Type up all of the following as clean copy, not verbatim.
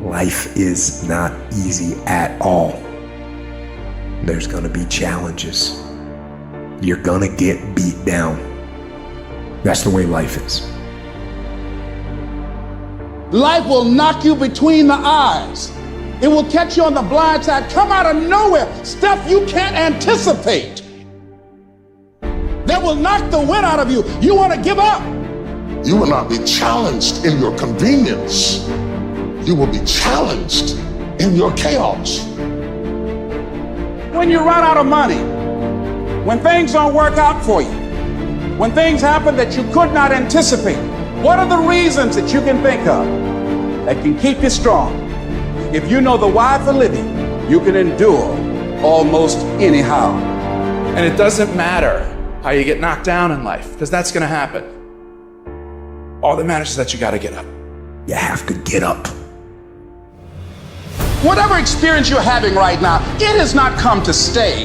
Life is not easy at all. There's gonna be challenges. You're gonna get beat down. That's the way life is. Life will knock you between the eyes. It will catch you on the blind side, come out of nowhere, stuff you can't anticipate. That will knock the wind out of you. You want to give up. You will not be challenged in your convenience. You will be challenged in your chaos. When you run out of money, when things don't work out for you, when things happen that you could not anticipate, what are the reasons that you can think of that can keep you strong? If you know the why for living, you can endure almost anyhow. And it doesn't matter how you get knocked down in life, because that's going to happen. All that matters is that you got to get up. You have to get up. Whatever experience you're having right now, it has not come to stay.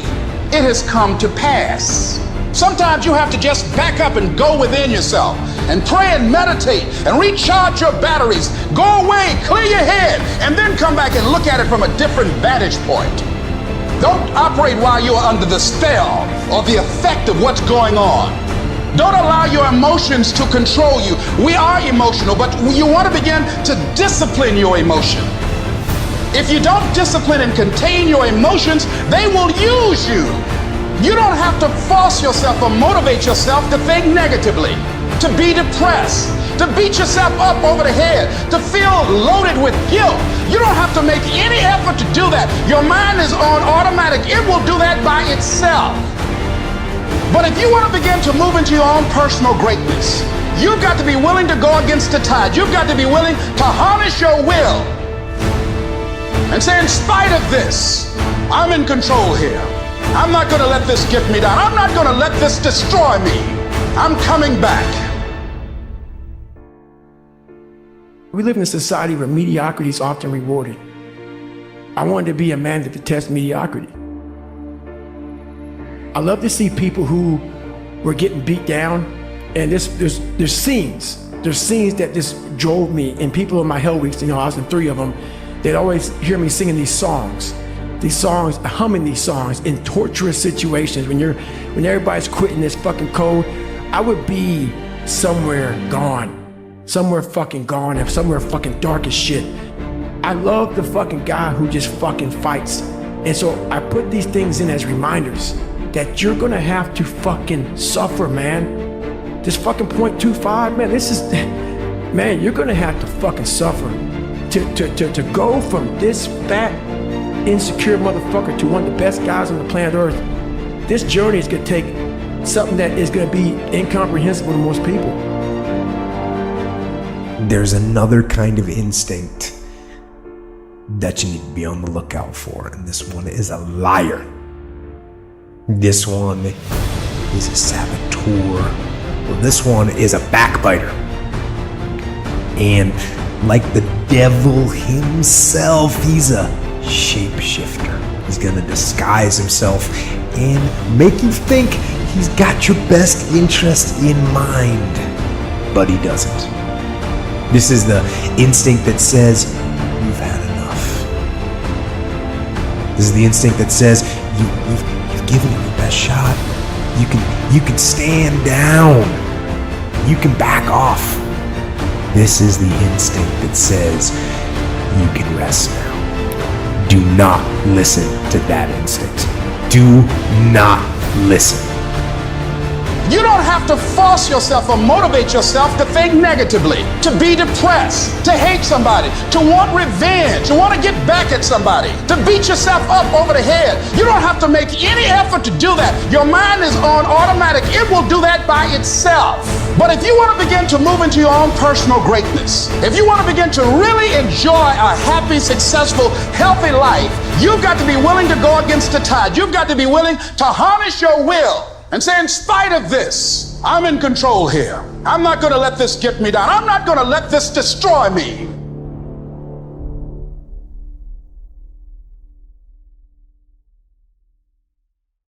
It has come to pass. Sometimes you have to just back up and go within yourself and pray and meditate and recharge your batteries. Go away, clear your head, and then come back and look at it from a different vantage point. Don't operate while you're under the spell or the effect of what's going on. Don't allow your emotions to control you. We are emotional, but you want to begin to discipline your emotion. If you don't discipline and contain your emotions, they will use you. You don't have to force yourself or motivate yourself to think negatively, to be depressed, to beat yourself up over the head, to feel loaded with guilt. You don't have to make any effort to do that. Your mind is on automatic. It will do that by itself. But if you want to begin to move into your own personal greatness, you've got to be willing to go against the tide. You've got to be willing to harness your will and say, in spite of this, I'm in control here. I'm not going to let this get me down. I'm not going to let this destroy me. I'm coming back. We live in a society where mediocrity is often rewarded. I wanted to be a man that detests mediocrity. I love to see people who were getting beat down, and there's scenes. There's scenes that just drove me, and people in my hell weeks, I was in 3 of them, they'd always hear me singing these songs, humming these songs in torturous situations. When everybody's quitting this fucking code, I would be somewhere gone, somewhere fucking gone, and somewhere fucking dark as shit. I love the fucking guy who just fucking fights. And so I put these things in as reminders that you're gonna have to fucking suffer, man. This fucking 0.25, man, man, you're gonna have to fucking suffer to go from this fat, insecure motherfucker to one of the best guys on the planet Earth. This journey is gonna take something that is gonna be incomprehensible to most people. There's another kind of instinct that you need to be on the lookout for, and this one is a liar. This one is a saboteur. Well, this one is a backbiter. And like the devil himself, he's a shapeshifter. He's gonna disguise himself and make you think he's got your best interest in mind, but he doesn't. This is the instinct that says, you've had enough. This is the instinct that says, you've given it your best shot. You can stand down. You can back off. This is the instinct that says, you can rest now. Do not listen to that instinct. Do not listen. You don't have to force yourself or motivate yourself to think negatively, to be depressed, to hate somebody, to want revenge, to want to get back at somebody, to beat yourself up over the head. You don't have to make any effort to do that. Your mind is on automatic. It will do that by itself. But if you want to begin to move into your own personal greatness, if you want to begin to really enjoy a happy, successful, healthy life, you've got to be willing to go against the tide. You've got to be willing to harness your will and say, in spite of this, I'm in control here. I'm not going to let this get me down. I'm not going to let this destroy me.